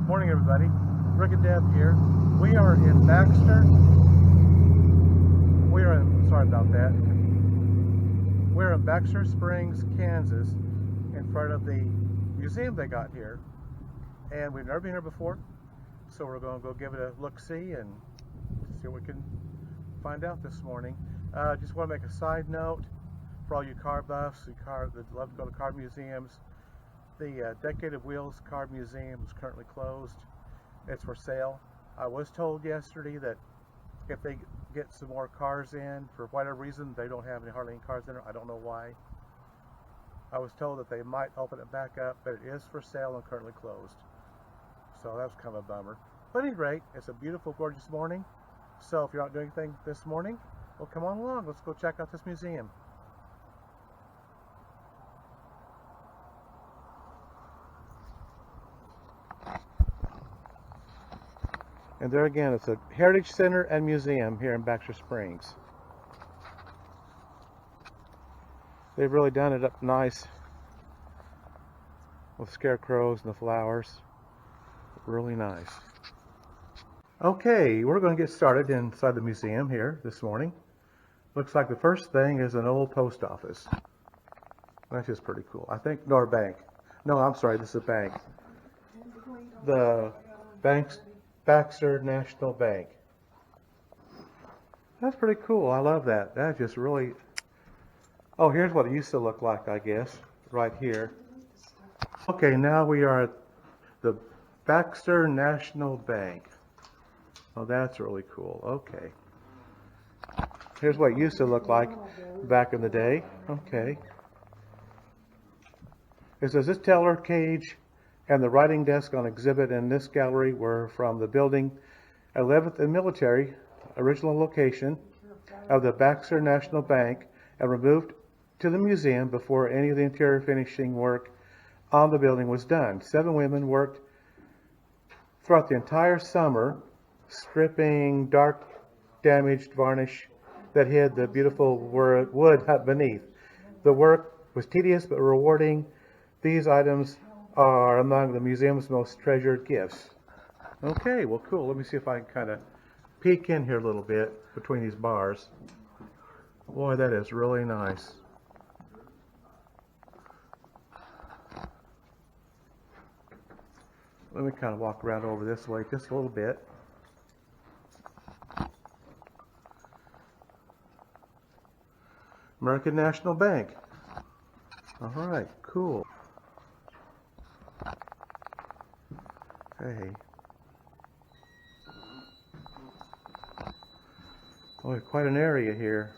Morning, everybody. Rick and Deb here. We are in Baxter. Sorry about that. We're in Baxter Springs, Kansas, in front of the museum they got here. And we've never been here before, so we're going to go give it a look-see and see what we can find out this morning. Just want to make a side note for all you car buffs that love to go to car museums. The Decade of Wheels Car Museum is currently closed. It's for sale. I was told yesterday that if they get some more cars in, for whatever reason, they don't have hardly any cars in there. I don't know why. I was told that they might open it back up, but it is for sale and currently closed. So that was kind of a bummer. But at any rate, it's a beautiful, gorgeous morning. So if you're not doing anything this morning, well, come on along. Let's go check out this museum. And there again, it's a Heritage Center and Museum here in Baxter Springs. They've really done it up nice with scarecrows and the flowers. Really nice. Okay, we're going to get started inside the museum here this morning. Looks like the first thing is an old post office. That's just pretty cool. I think, no, a bank. No, I'm sorry, this is a bank. The Baxter National Bank. That's pretty cool. I love that. That just really... Oh, here's what it used to look like, I guess, right here. Okay, now we are at the Baxter National Bank. Oh, that's really cool. Okay. Here's what it used to look like back in the day. Okay. It says this teller cage and the writing desk on exhibit in this gallery were from the building 11th and Military, original location of the Baxter National Bank, and removed to the museum before any of the interior finishing work on the building was done. 7 women worked throughout the entire summer, stripping dark, damaged varnish that hid the beautiful wood beneath. The work was tedious but rewarding. These items are among the museum's most treasured gifts. Okay, well, cool. Let me see if I can kind of peek in here a little bit between these bars. Boy, that is really nice. Let me kind of walk around over this way just a little bit. American National Bank. All right, cool. Hey. Boy, quite an area here.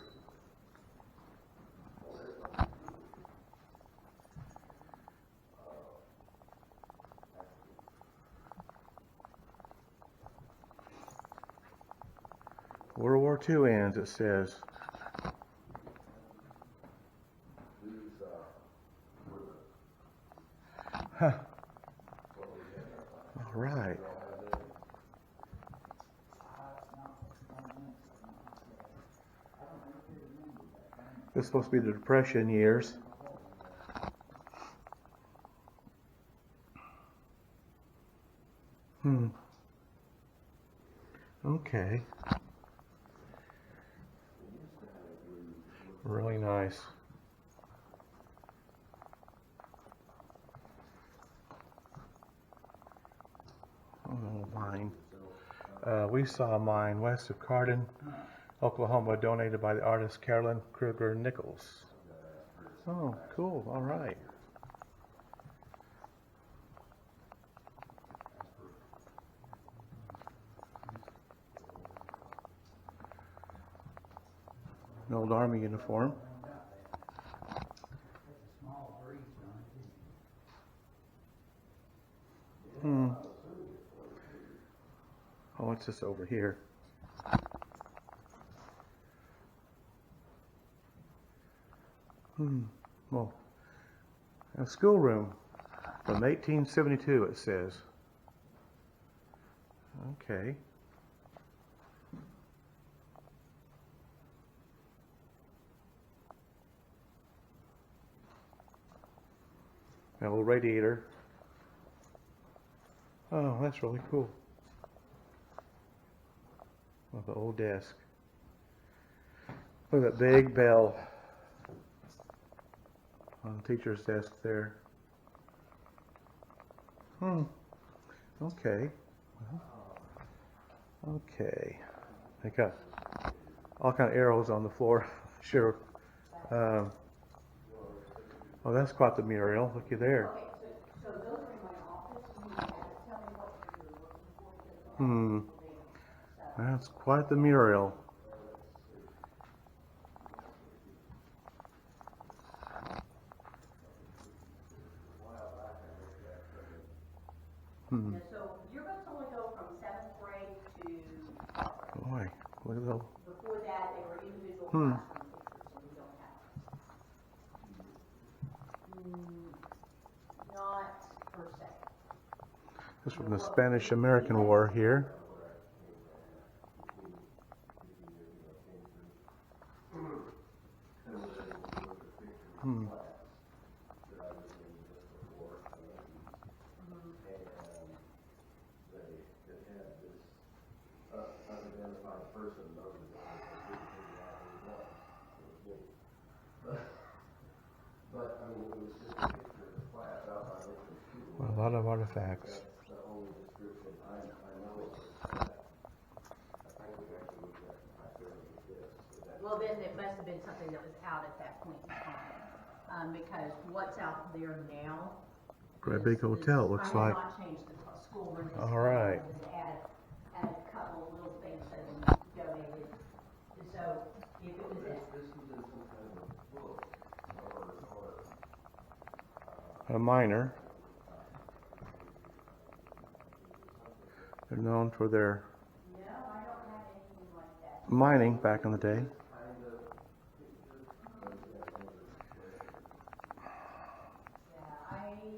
World War II ends, it says. Huh. All right. This is supposed to be the Depression years. Okay. Really nice. Oh, mine. We saw a mine west of Cardin, Oklahoma, donated by the artist Carolyn Kruger Nichols. Oh, cool. All right. An old Army uniform. Oh, what's this over here? Well, a schoolroom from 1872, it says. Okay. An old radiator. Oh, that's really cool. Oh, the old desk. Look at that big bell on the teacher's desk there. Okay. Okay. They got all kind of arrows on the floor. Sure. Oh, that's quite the mural. Looky there. Okay, so those are in my office. You need to tell me what you're looking for. That's quite the mural. Yeah, so you're going to only go from 7th grade to, Boy, look at those. before that, they were individual classroom pictures, so we don't have. Not per se. This is from the Spanish-American War here. Well, a lot of artifacts. Well, then it must have been something that was out at that point in time, because what's out there now. Great big hotel, it looks like. I have not changed the school room. All right. Added a couple little things that we donated. So if it was that. A miner. They're known for their No, I don't have anything like that. mining back in the day. Yeah, I do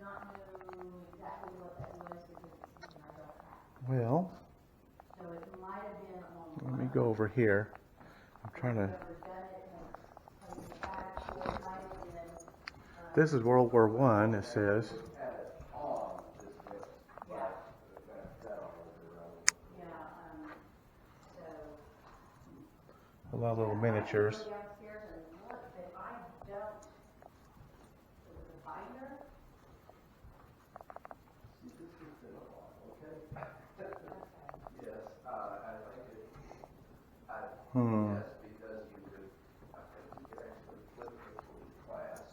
not know exactly what that was because I don't have. Well, So it might have been on. let me go over here. I'm trying to. This is World War I, it says. A lot of little miniatures. Downstairs and look, but I don't. Is it a binder?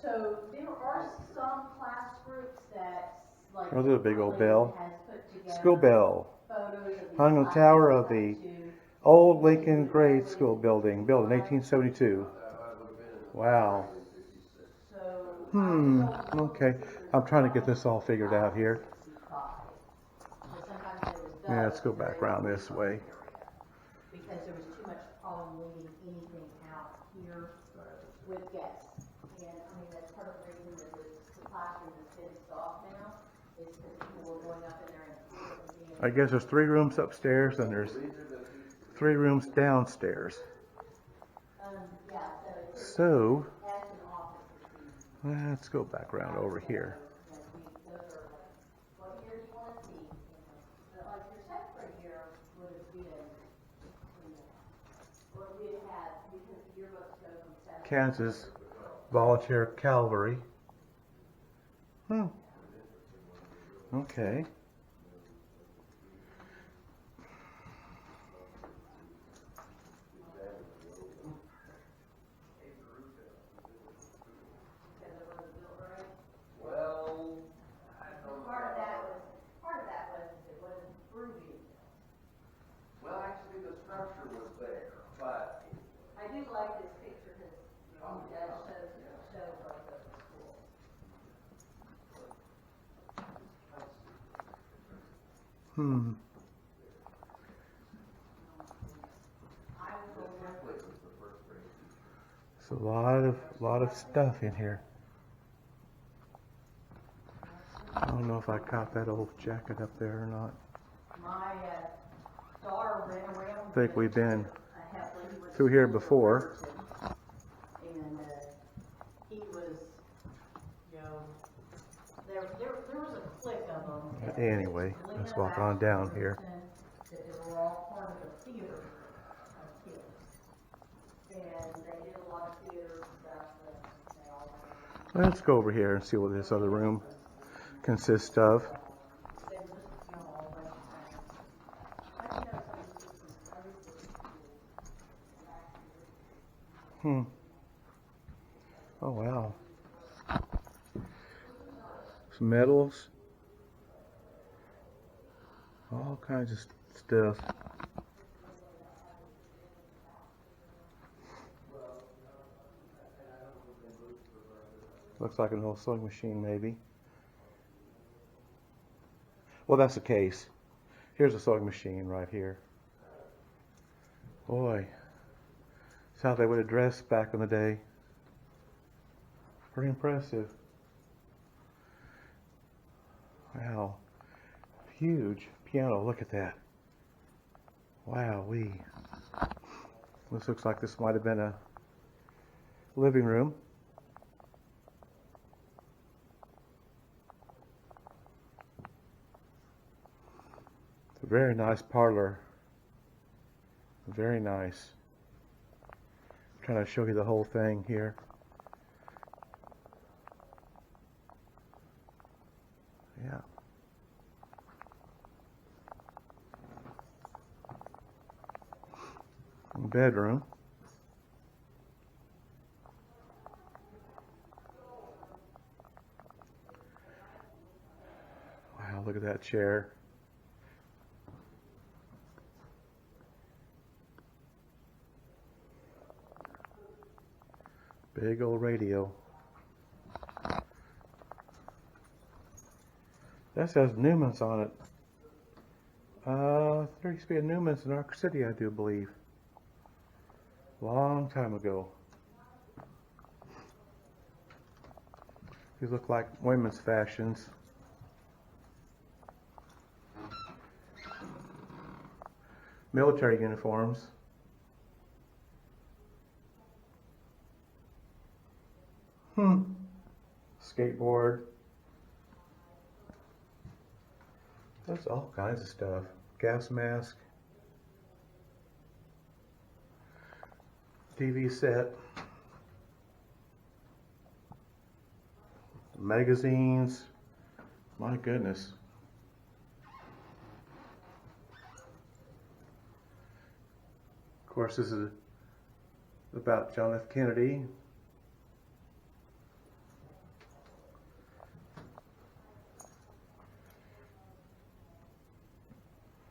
So there are some class groups that, like. Oh, there's a big old bell. Has put together School bell. photos of these Hung on the tower of the old Lincoln Grade School building, built in 1872. Wow. Okay. I'm trying to get this all figured out here. Yeah, let's go back around this way. Because there was too much problem leaving anything out here with guests. And I mean, that's part of the reason that the classroom is fenced off now, is because people were going up in there and. I guess there's 3 rooms upstairs and there's 3 rooms downstairs. Yeah, So, as an office. let's go back around over here. What year do you want to see? But like your 7th grade year would have been, or we'd have, because the yearbooks go from 7th. Kansas Volunteer Cavalry. Okay. Part of that was it wasn't Peruvian. Well, actually, the structure was there, but I do like this picture because it shows like the school. It's a lot of stuff in here. I don't know if I caught that old jacket up there or not. My daughter ran around. I think we've been He was through here before. And he was, you know, there was a clique of them. Anyway, let's walk on down here. That they were all part of the theater of kids. And they did a lot of theater stuff, but they all went. Let's go over here and see what this other room consists of. They were just, you know, all a bunch of things. I think that's what this is, I really think Oh wow. Some medals. All kinds of stuff. Looks like an old sewing machine, maybe. Well, that's the case. Here's a sewing machine right here. Boy, that's how they would have dressed back in the day. Pretty impressive. Wow. Huge piano. Look at that. Wow-wee. This looks like this might have been a living room. It's a very nice parlor. Very nice. I'm trying to show you the whole thing here. Yeah. Bedroom. Wow, look at that chair. Big old radio. That says Newman's on it. There used to be a Newman's in our city, I do believe. Long time ago. These look like women's fashions. Military uniforms. Skateboard. There's all kinds of stuff. Gas mask. TV set. Magazines. My goodness. Of course, this is about John F. Kennedy.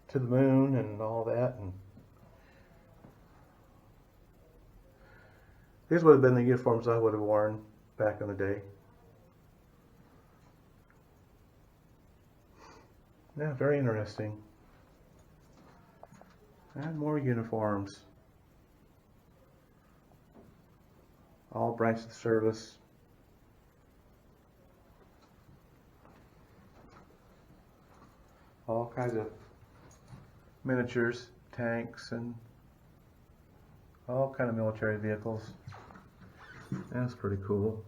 To the moon and all that. And these would have been the uniforms I would have worn back in the day. Yeah, very interesting. And more uniforms. All branches of service. All kinds of miniatures, tanks, and all kind of military vehicles. That's pretty cool.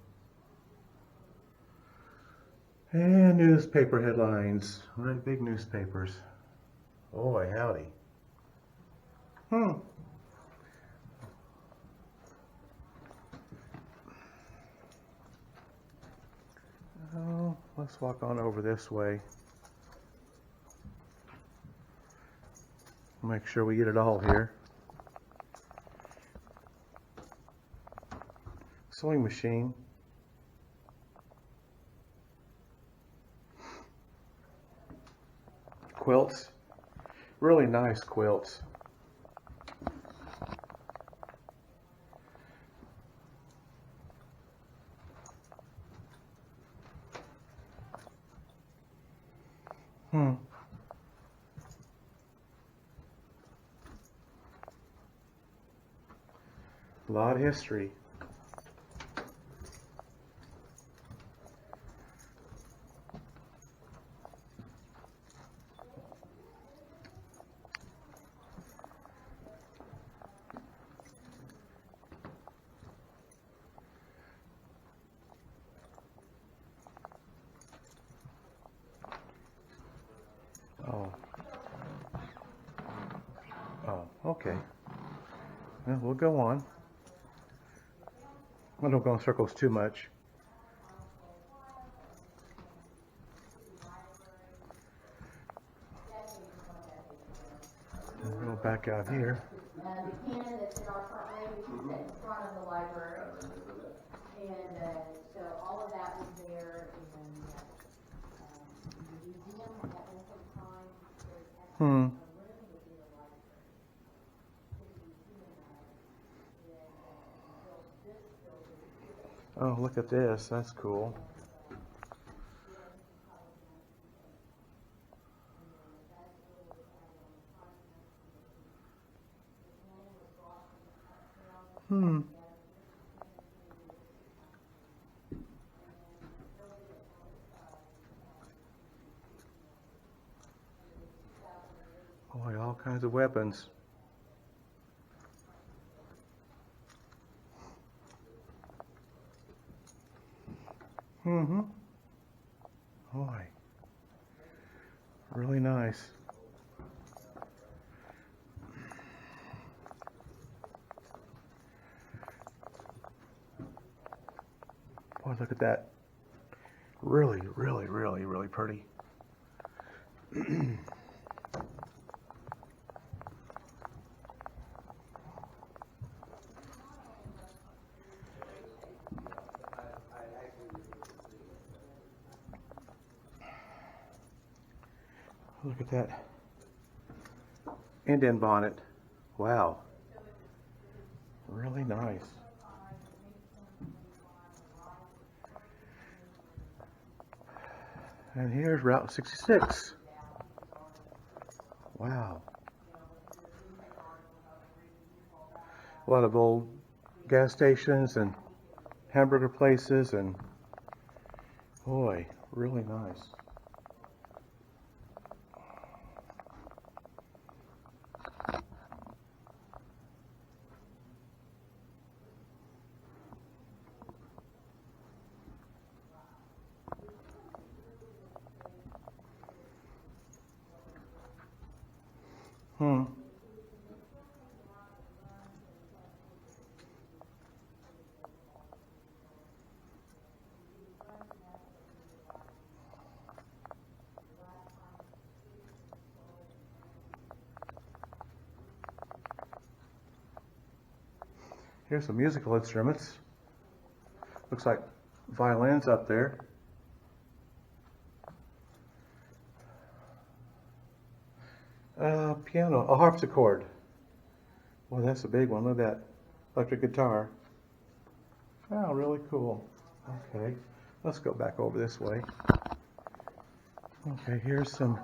And newspaper headlines. Right, big newspapers. Boy, howdy. Oh, let's walk on over this way. Make sure we get it all here. Sewing machine. Quilts. Really nice quilts. A lot of history. Okay. Well, we'll go on. I don't go in circles too much. We'll go back out here. The cannon that's in our front lane, which is set in front of the library. And, so all of that was there, and, the museum at one point in time, there was actually Hmm. a room within the library. The museum had, and, built this building here. Oh, look at this. That's cool. Hmm. Boy, all kinds of weapons. Mm-hmm. Boy. Really nice. Boy, look at that. Really, really, really, really pretty. Look at that Indian bonnet. Wow. Really nice. And here's Route 66. Wow. A lot of old gas stations and hamburger places, and boy, really nice. Hmm. Here's some musical instruments. Looks like violins up there. Piano, a harpsichord. Well, that's a big one. Look at that electric guitar. Oh, really cool. Okay, let's go back over this way. Okay, here's some.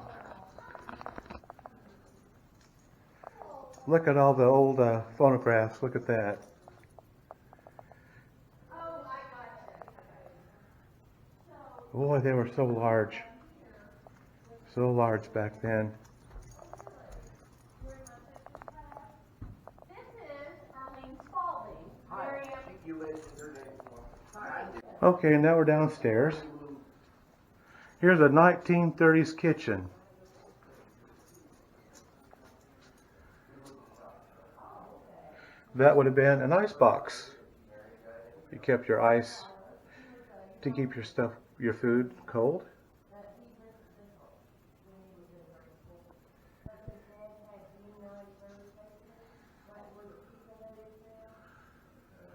Look at all the old phonographs. Look at that. Boy, they were so large. So large back then. This is Arlene Spalding. Miriam. Okay, now we're downstairs. Here's a 1930s kitchen. That would have been an ice box. You kept your ice to keep your stuff, your food cold.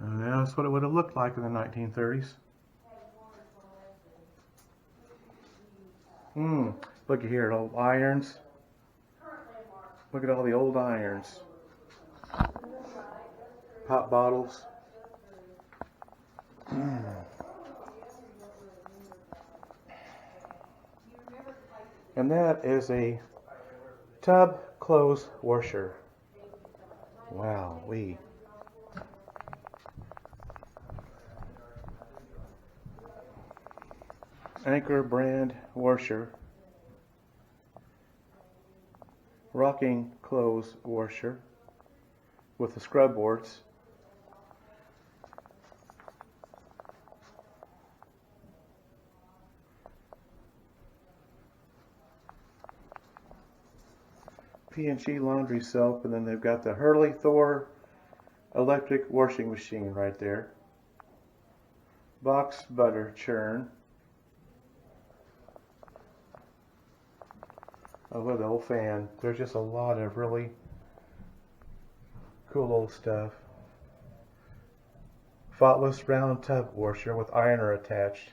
And that's what it would have looked like in the 1930s. Look at here, old irons. Look at all the old irons. Hot bottles. And that is a tub clothes washer. Wow, Anchor brand washer. Rocking clothes washer with the scrub boards. P&G laundry soap, and then they've got the Hurley Thor electric washing machine right there. Box butter churn. Oh, look at the old fan. There's just a lot of really cool old stuff. Thoughtless round tub washer with ironer attached.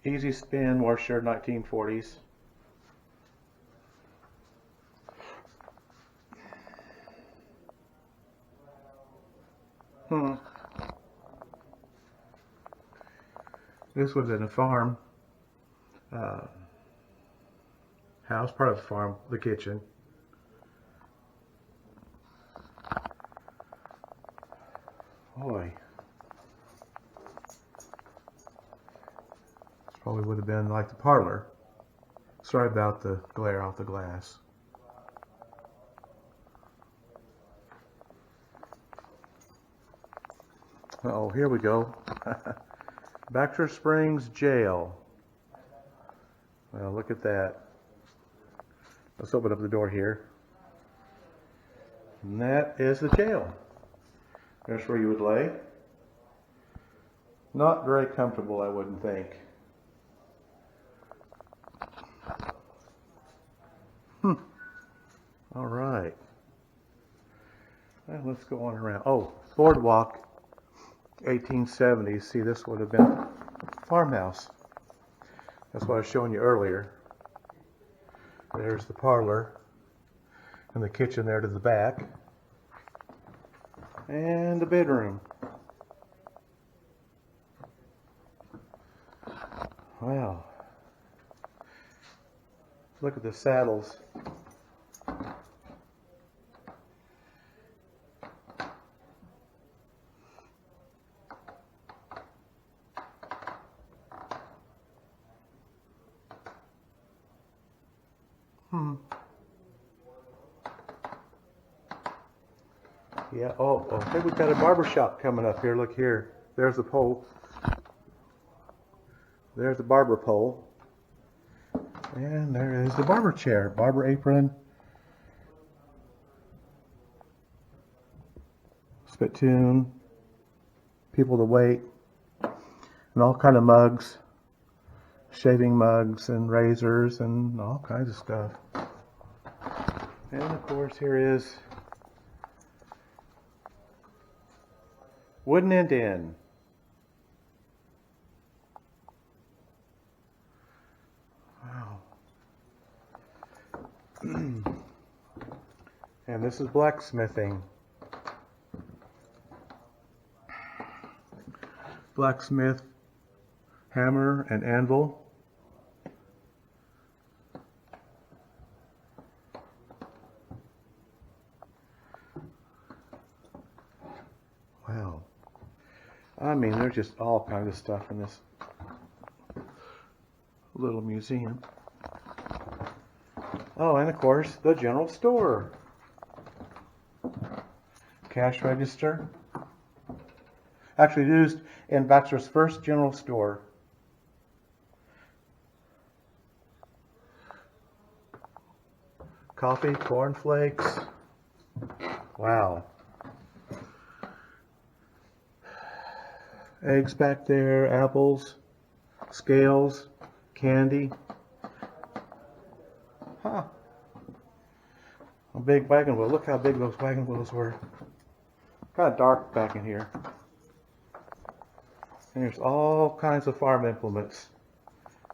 Easy spin washer, 1940s. This was in a farm house, part of the farm, the kitchen. Boy. This probably would have been like the parlor. Sorry about the glare off the glass. Oh, here we go. Baxter Springs Jail. Well, look at that. Let's open up the door here. And that is the jail. There's where you would lay. Not very comfortable, I wouldn't think. All right. Well, let's go on around. Oh, boardwalk, 1870s. See, this would have been a farmhouse. That's what I was showing you earlier. There's the parlor and the kitchen there to the back. And the bedroom. Wow. Look at the saddles. Yeah, I think we've got a barber shop coming up here. Look here. There's the pole. There's the barber pole. And there is the barber chair, barber apron, spittoon, people to wait, and all kind of mugs, shaving mugs and razors and all kinds of stuff. And of course here is Wooden End Inn. Wow. And this is blacksmithing. Blacksmith hammer and anvil. Wow. I mean, there's just all kinds of stuff in this little museum. Oh, and of course, the general store. Cash register. Actually used in Baxter's first general store. Coffee, cornflakes. Wow. Eggs back there, apples, scales, candy. Huh. A big wagon wheel. Look how big those wagon wheels were. Kind of dark back in here. And there's all kinds of farm implements.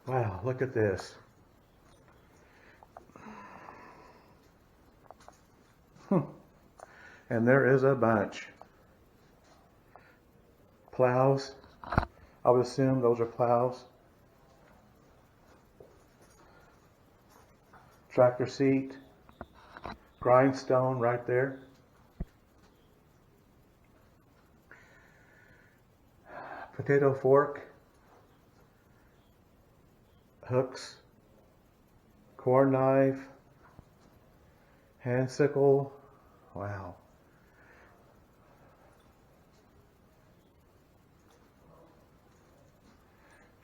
Wow, look at this. And there is a bunch. Plows. I would assume those are plows. Tractor seat. Grindstone right there. Potato fork. Hooks. Corn knife. Hand sickle. Wow.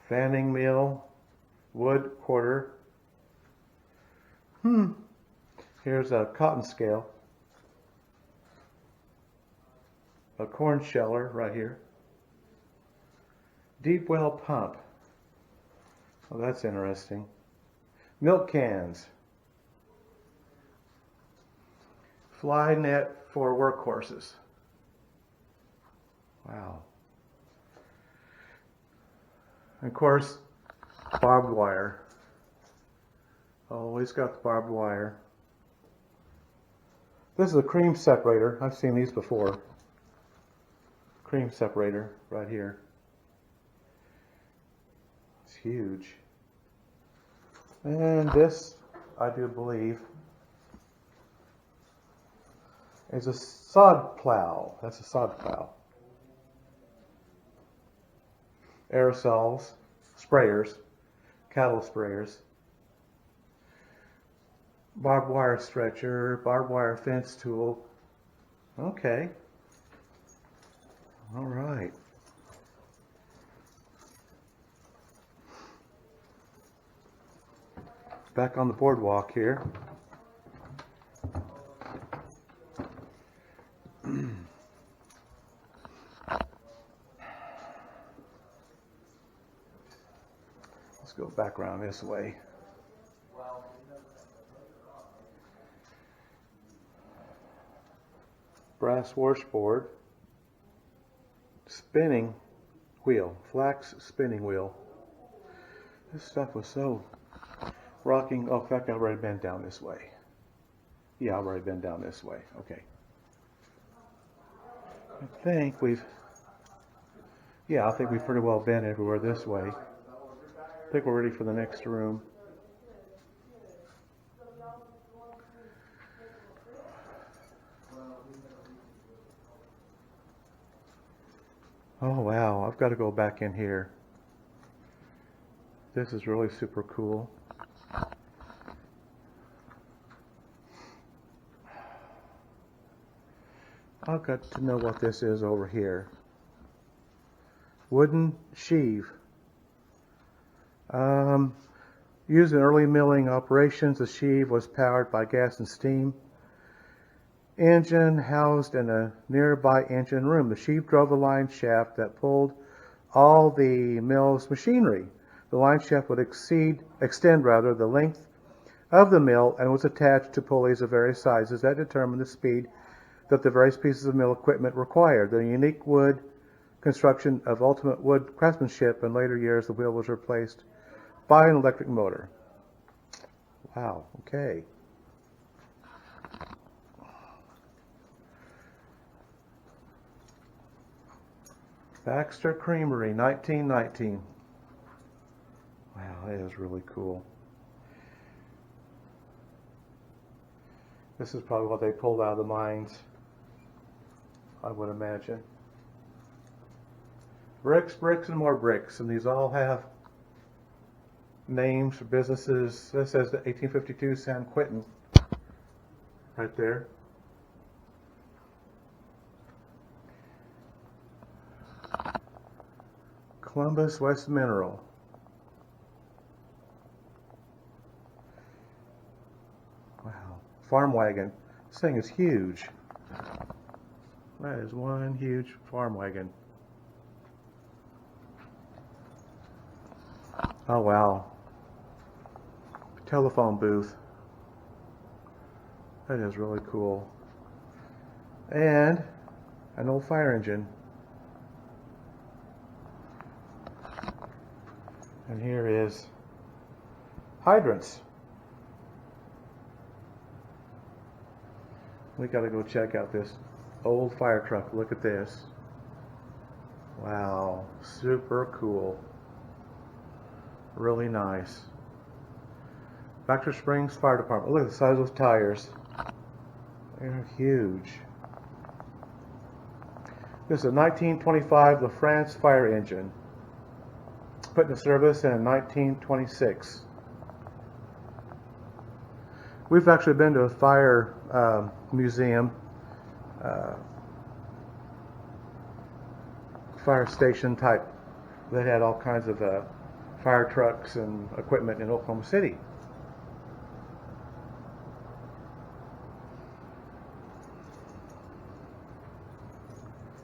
Fanning mill. Wood quarter. Here's a cotton scale. A corn sheller right here. Deep well pump. Oh, that's interesting. Milk cans. Fly net for workhorses. Wow. And of course, barbed wire. Always got the barbed wire. This is a cream separator. I've seen these before. Cream separator right here. It's huge. And this, I do believe, is a sod plow. That's a sod plow. Aerosols, sprayers, cattle sprayers. Barbed wire stretcher, barbed wire fence tool. Okay. All right. Back on the boardwalk here. Let's go back around this way. Brass washboard, spinning wheel, flax spinning wheel. This stuff was so rocking. Oh, in fact, I've already been down this way. Yeah, I've already been down this way. Okay. I think we've pretty well been everywhere this way. I think we're ready for the next room. Oh wow, I've got to go back in here. This is really super cool. I've got to know what this is over here. Wooden sheave. Used in early milling operations, the sheave was powered by gas and steam engine housed in a nearby engine room. The sheave drove a line shaft that pulled all the mill's machinery. The line shaft would extend the length of the mill and was attached to pulleys of various sizes that determined the speed that the various pieces of mill equipment required. The unique wood construction of ultimate wood craftsmanship. In later years, the wheel was replaced by an electric motor. Wow, okay. Baxter Creamery, 1919. Wow, that is really cool. This is probably what they pulled out of the mines, I would imagine. Bricks, bricks, and more bricks. And these all have names for businesses. This says the 1852 San Quentin right there. Columbus West Mineral. Wow. Farm wagon. This thing is huge. That is one huge farm wagon. Oh wow. Telephone booth. That is really cool. And an old fire engine. And here is hydrants. We got to go check out this old fire truck. Look at this. Wow, super cool. Really nice. Baxter Springs Fire Department. Look at the size of those tires. They're huge. This is a 1925 LaFrance fire engine, put into service in 1926. We've actually been to a fire museum, fire station type, that had all kinds of fire trucks and equipment in Oklahoma City.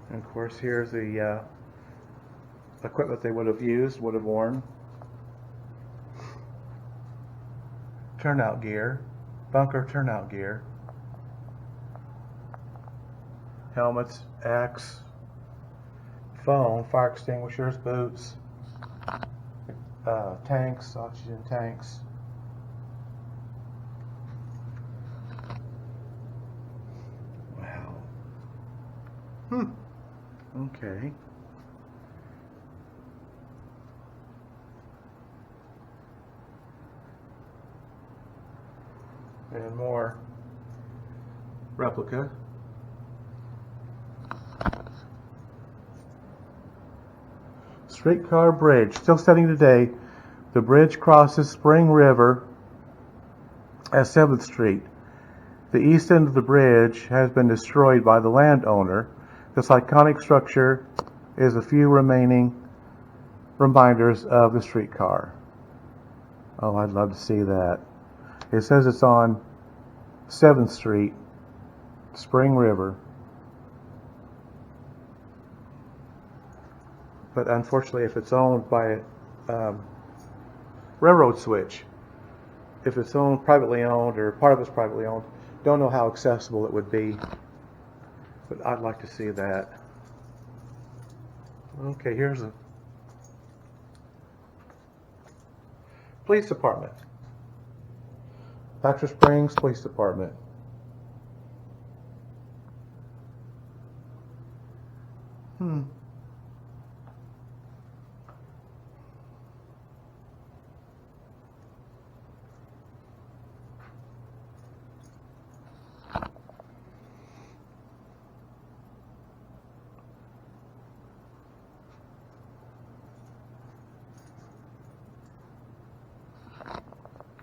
And of course, here's the equipment they would have used, would have worn. Turnout gear, bunker turnout gear. Helmets, axe, phone, fire extinguishers, boots, tanks, oxygen tanks. Wow. Okay. And more replica. Streetcar bridge, still standing today. The bridge crosses Spring River at 7th Street. The east end of the bridge has been destroyed by the landowner. This iconic structure is a few remaining reminders of the streetcar. Oh, I'd love to see that. It says it's on 7th Street, Spring River. But unfortunately, if it's owned by a railroad switch, if it's owned privately owned or part of it's privately owned, don't know how accessible it would be. But I'd like to see that. Okay, here's a police department. Baxter Springs Police Department.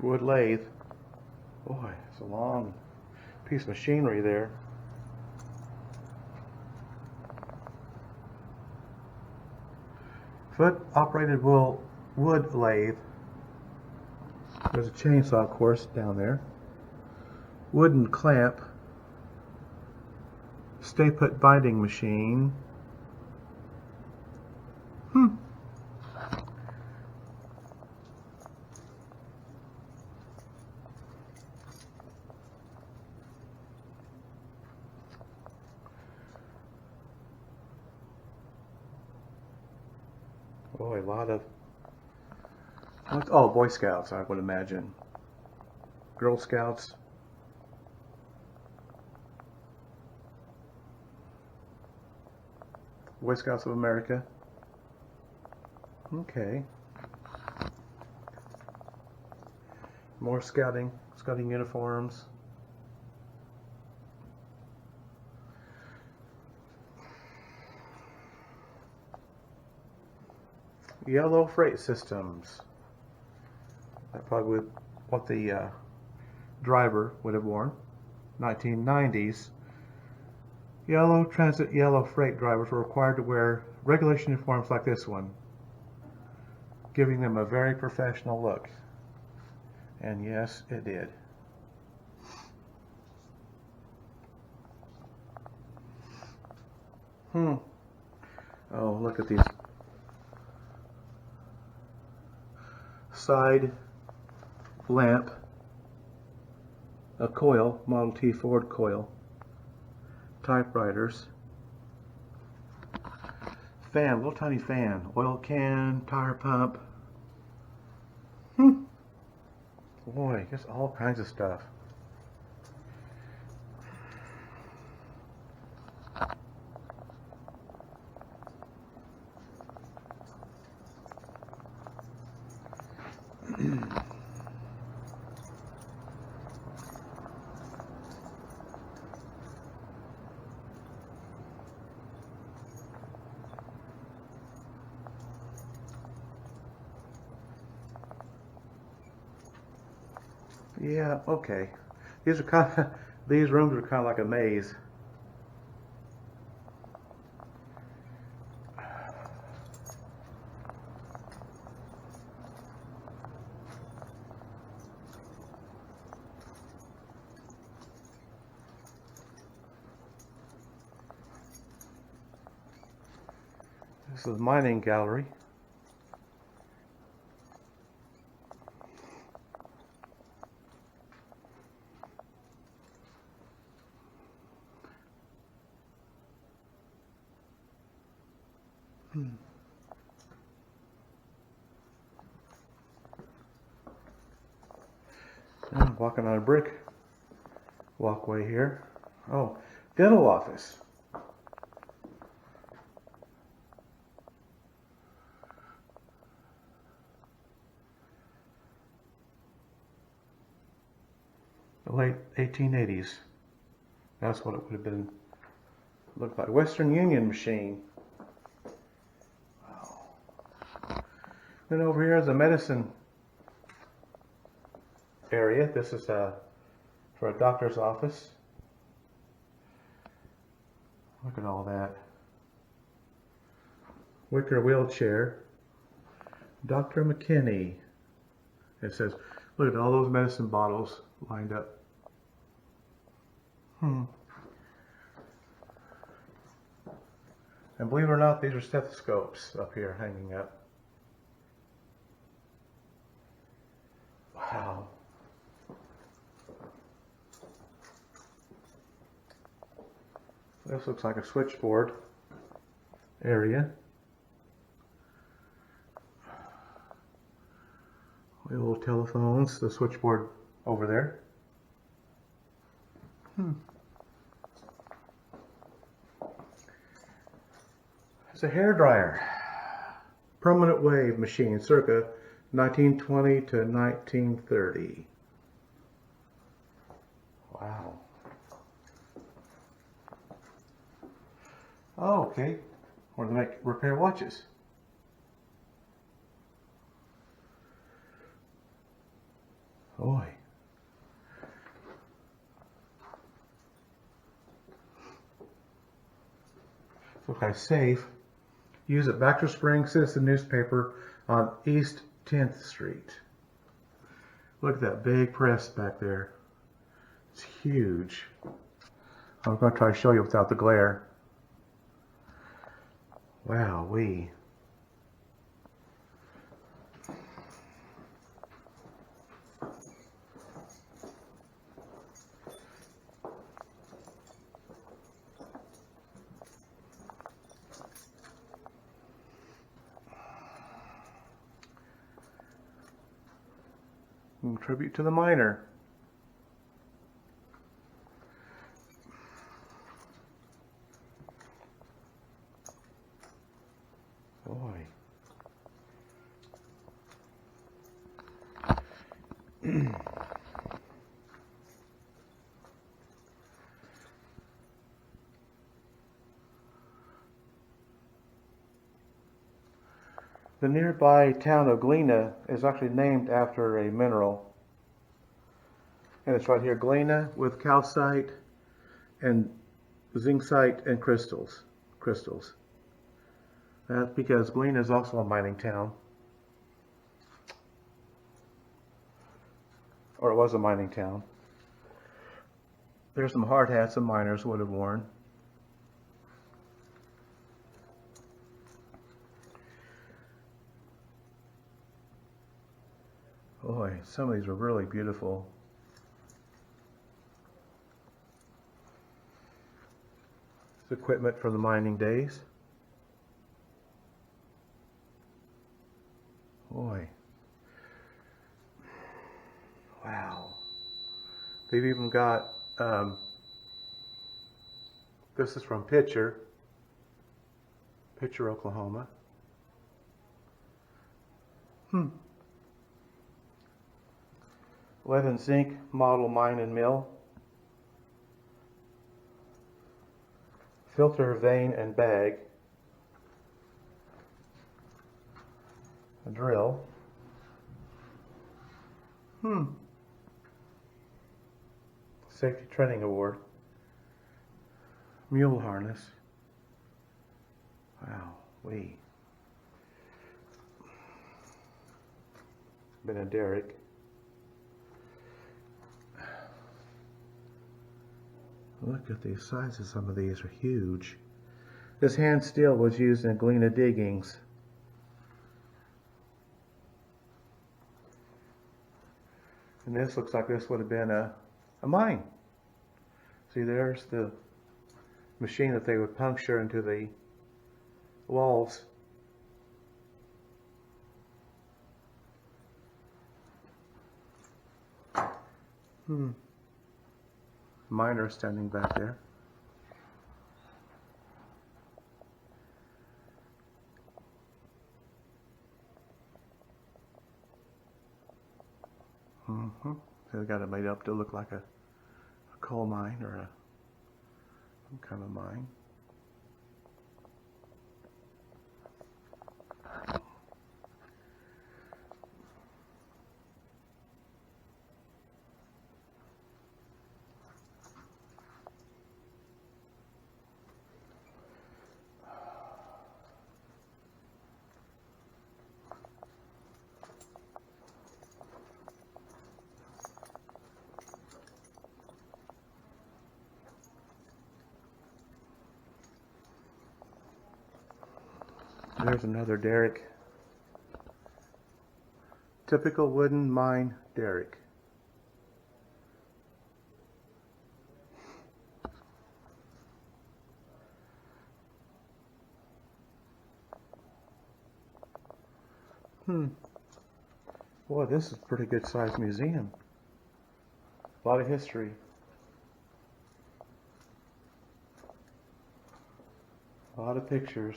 Wood lathe. Boy, it's a long piece of machinery there. Foot operated wood lathe. There's a chainsaw, of course, down there. Wooden clamp. Stay put binding machine. Boy, a lot of... Oh, Boy Scouts, I would imagine. Girl Scouts. Boy Scouts of America. Okay. More scouting uniforms. Yellow freight systems. That probably would what the driver would have worn. 1990s. Yellow transit yellow freight drivers were required to wear regulation uniforms like this one, giving them a very professional look. And yes, it did. Oh, look at these side lamp, a coil, Model T Ford coil, typewriters, fan, little tiny fan, oil can, tire pump. Boy, just all kinds of stuff. Yeah, okay. These are these rooms are kind of like a maze. This is the mining gallery. I'm walking on a brick walkway here. Oh, dental office. The late 1880s. That's what it would have been. Looked like Western Union machine. Wow. Then over here is a medicine area. This is for a doctor's office. Look at all that. Wicker wheelchair. Dr. McKinney. It says, look at all those medicine bottles lined up. And believe it or not, these are stethoscopes up here hanging up. Wow. This looks like a switchboard area. Little telephones, the switchboard over there. It's a hairdryer. Permanent wave machine, circa 1920 to 1930. Wow. Oh, okay. Or they make repair watches. Boy. Looks like safe. Use at Baxter Springs Citizen newspaper on East 10th Street. Look at that big press back there. It's huge. I'm going to try to show you without the glare. Wow-wee. Tribute to the miner. Boy. The nearby town of Galena is actually named after a mineral. And it's right here, Galena with calcite and zincite and crystals. That's because Galena is also a mining town. Or it was a mining town. There's some hard hats some miners would have worn. Boy, some of these are really beautiful. It's equipment from the mining days. Boy. Wow. They've even got, this is from Pitcher, Oklahoma. Lead and zinc model mine and mill. Filter, vein, and bag. A drill. Safety Training Award. Mule harness. Wow-wee. Been a derrick. Look at the sizes. Some of these are huge. This hand steel was used in Galena diggings. And this looks like this would have been a mine. See, there's the machine that they would puncture into the walls. Miner standing back there. So they got it made up to look like a coal mine or some kind of mine. There's another derrick. Typical wooden mine derrick. Boy, this is a pretty good sized museum. A lot of history. A lot of pictures.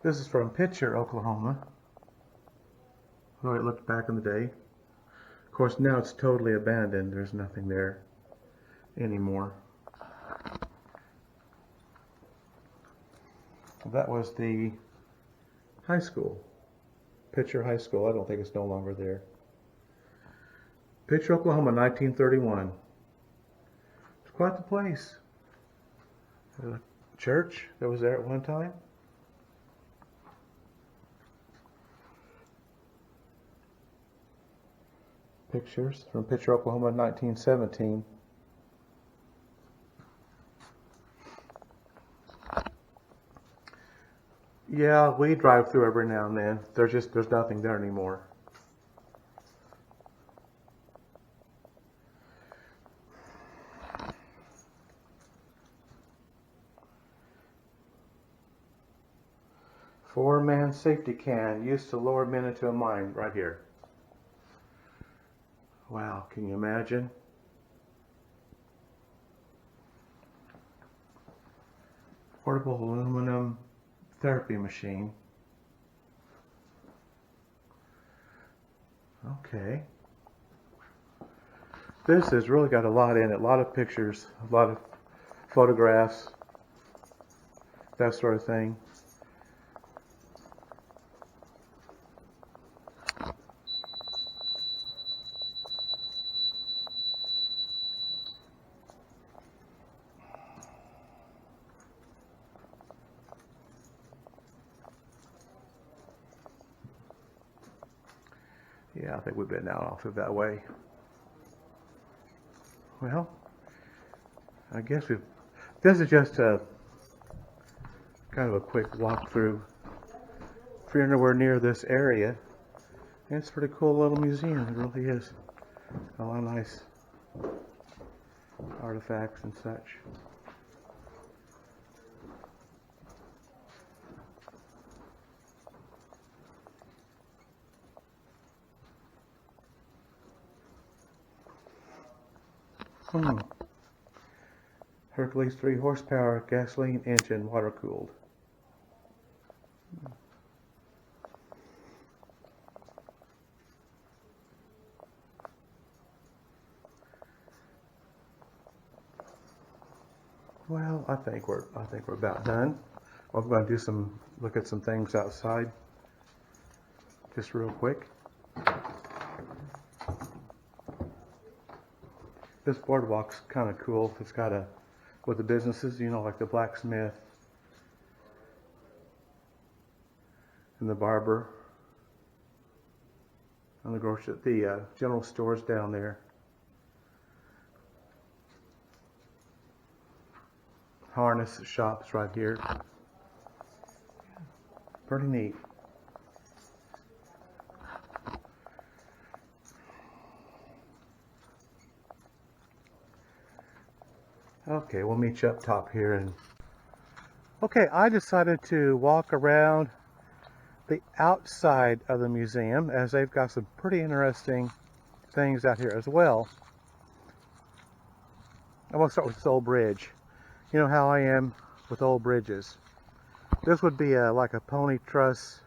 This is from Pitcher, Oklahoma. The way it looked back in the day. Of course, now it's totally abandoned. There's nothing there anymore. That was the high school. Pitcher High School. I don't think it's no longer there. Pitcher, Oklahoma, 1931. It's quite the place. A church that was there at one time. Pictures from Pitcher, Oklahoma, 1917. Yeah, we drive through every now and then. There's nothing there anymore. Four-man safety can used to lower men into a mine right here. Wow, can you imagine? Portable aluminum therapy machine. Okay. This has really got a lot in it. A lot of pictures, a lot of photographs, that sort of thing. Yeah, I think we've been out off of that way. Well, I guess this is just a kind of a quick walkthrough. If you're nowhere near this area, it's a pretty cool little museum. It really is. A lot of nice artifacts and such. Hercules 3 horsepower gasoline engine, water cooled. Well, I think we're about done. I'm going to do look at some things outside, just real quick. This boardwalk's kind of cool. It's got with the businesses, you know, like the blacksmith and the barber and the general stores down there. harness shops right here. Pretty neat. Okay, we'll meet you up top here. And okay, I decided to walk around the outside of the museum, as they've got some pretty interesting things out here as well. I'm going to start with this old bridge. You know how I am with old bridges. This would be like a pony truss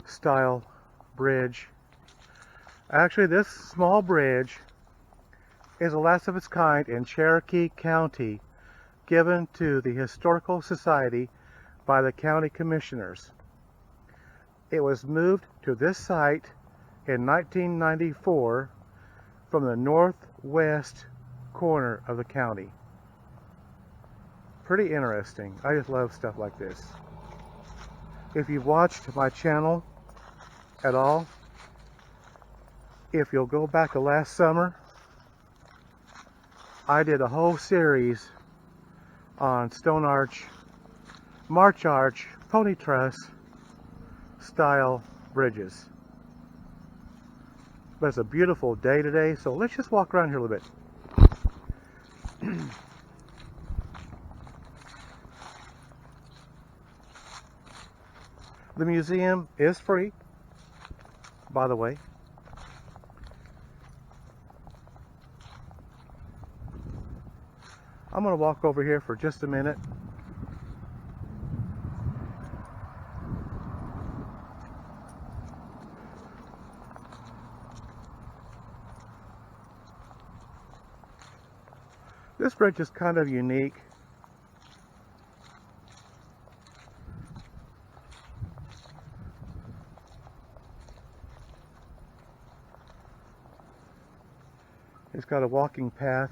style bridge. Actually, this small bridge is the last of its kind in Cherokee County, given to the Historical Society by the county commissioners. It was moved to this site in 1994 from the northwest corner of the county. Pretty interesting. I just love stuff like this. If you've watched my channel at all, if you'll go back to last summer, I did a whole series on stone arch, march arch, pony truss style bridges. But it's a beautiful day today, so let's just walk around here a little bit. The museum is free, by the way. I'm going to walk over here for just a minute. This bridge is kind of unique. It's got a walking path.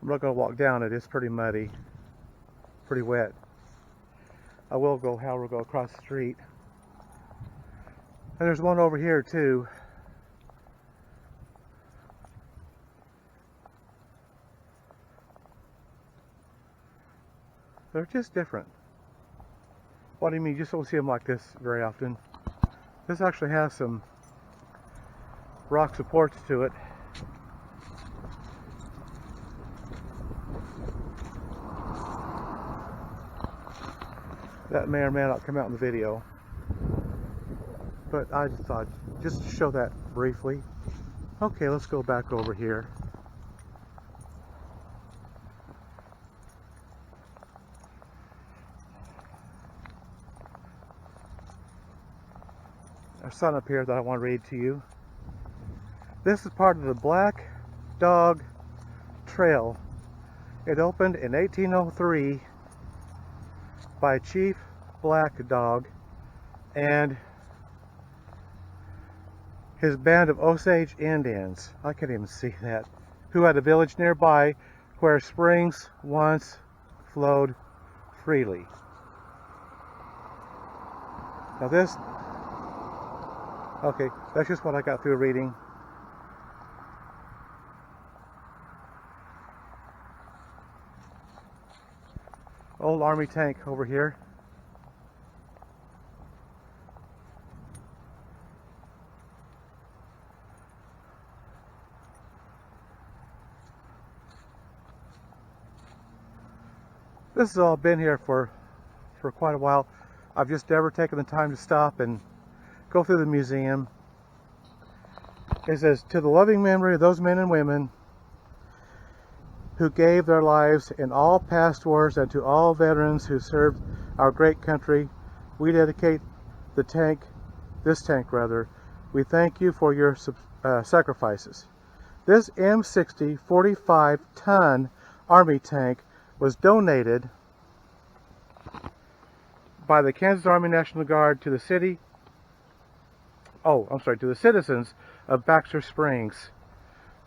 I'm not going to walk down it. It's pretty muddy, pretty wet. I will go, however, go across the street. And there's one over here too. They're just different. What do you mean? You just don't see them like this very often. This actually has some rock supports to it. That may or may not come out in the video, but I just thought just to show that briefly. Okay, let's go back over here. There's something up here that I want to read to you. This is part of the Black Dog Trail. It opened in 1803 by Chief Black Dog and his band of Osage Indians. I can't even see that. Who had a village nearby where springs once flowed freely. Now this, okay, that's just what I got through reading. Old Army tank over here. This has all been here for quite a while. I've just never taken the time to stop and go through the museum. It says, to the loving memory of those men and women who gave their lives in all past wars, and to all veterans who served our great country, we dedicate this tank. We thank you for your sacrifices. This M60 45-ton Army tank was donated by the Kansas Army National Guard to the citizens of Baxter Springs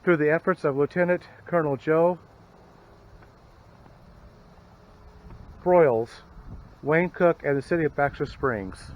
through the efforts of Lieutenant Colonel Joe Broyles, Wayne Cook, and the city of Baxter Springs.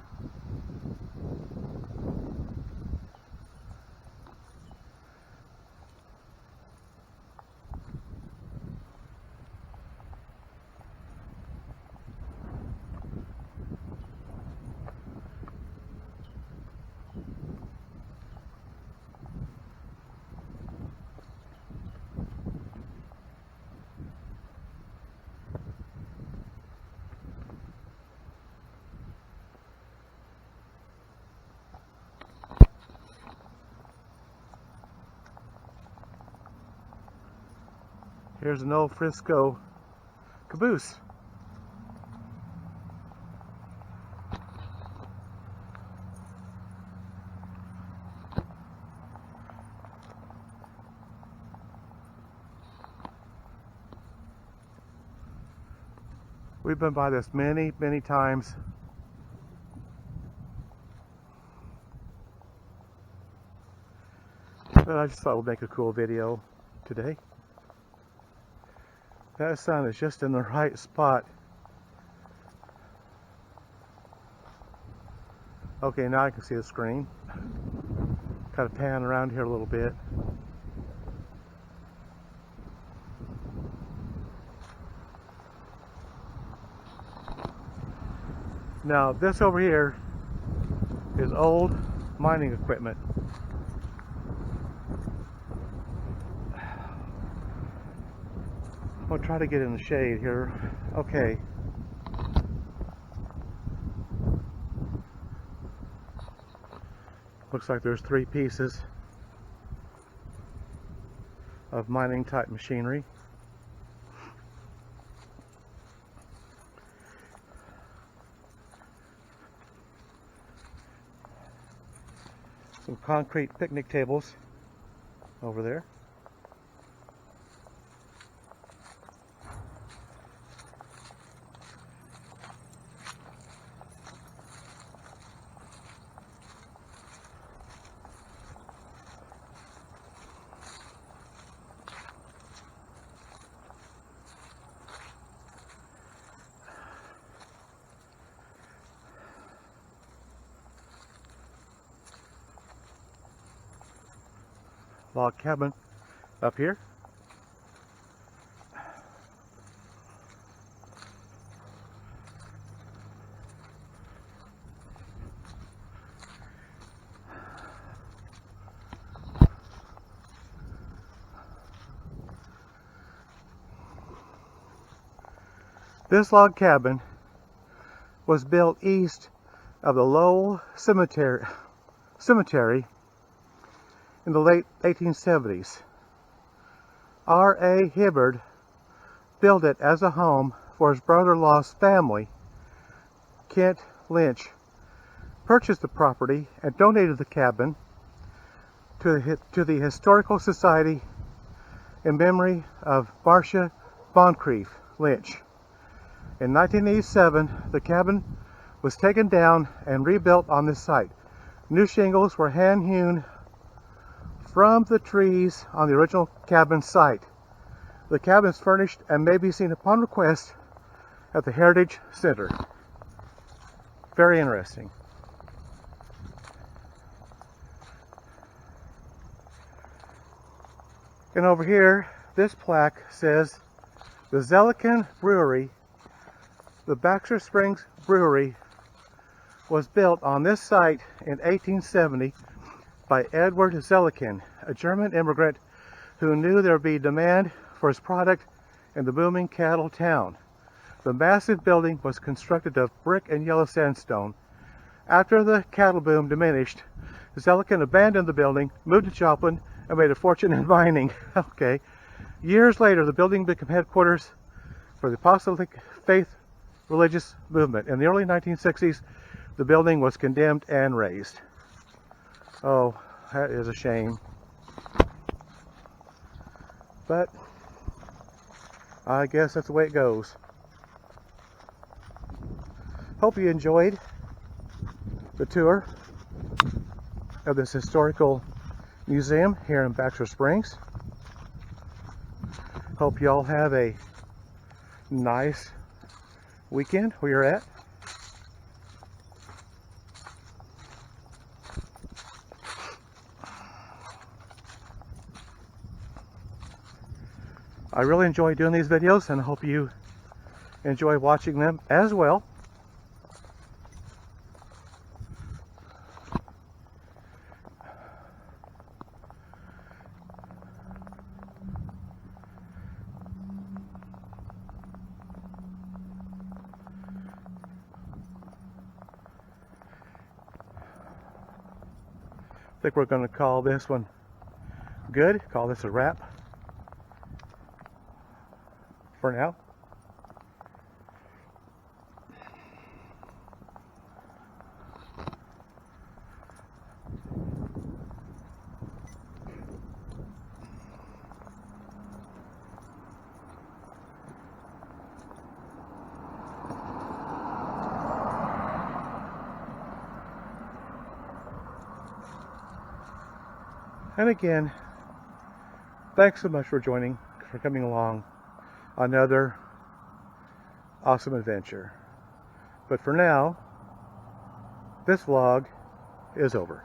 Here's an old Frisco caboose. We've been by this many, many times. But I just thought we'd make a cool video today. That sun is just in the right spot. Okay, now I can see the screen. Kind of pan around here a little bit. Now this over here is old mining equipment. I'll try to get in the shade here. Okay. Looks like there's 3 pieces of mining type machinery. Some concrete picnic tables over there. Log cabin up here. This log cabin was built east of the Lowell Cemetery in the late 1870s. R.A. Hibbard built it as a home for his brother-in-law's family. Kent Lynch purchased the property and donated the cabin to the Historical Society in memory of Marcia Moncrief Lynch. In 1987, the cabin was taken down and rebuilt on this site. New shingles were hand-hewn from the trees on the original cabin site. The cabin is furnished and may be seen upon request at the Heritage Center. Very interesting. And over here, this plaque says the Zelikin Brewery, the Baxter Springs Brewery, was built on this site in 1870 by Edward Zelikin, a German immigrant who knew there would be demand for his product in the booming cattle town. The massive building was constructed of brick and yellow sandstone. After the cattle boom diminished, Zelikin abandoned the building, moved to Joplin, and made a fortune in mining. Okay. Years later, the building became headquarters for the Apostolic Faith religious movement. In the early 1960s, the building was condemned and razed. Oh, that is a shame. But I guess that's the way it goes. Hope you enjoyed the tour of this historical museum here in Baxter Springs. Hope you all have a nice weekend where you're at. I really enjoy doing these videos, and I hope you enjoy watching them as well. I think we're going to call this one good, call this a wrap. for now. And again, thanks so much for coming along on another awesome adventure. But for now, this vlog is over.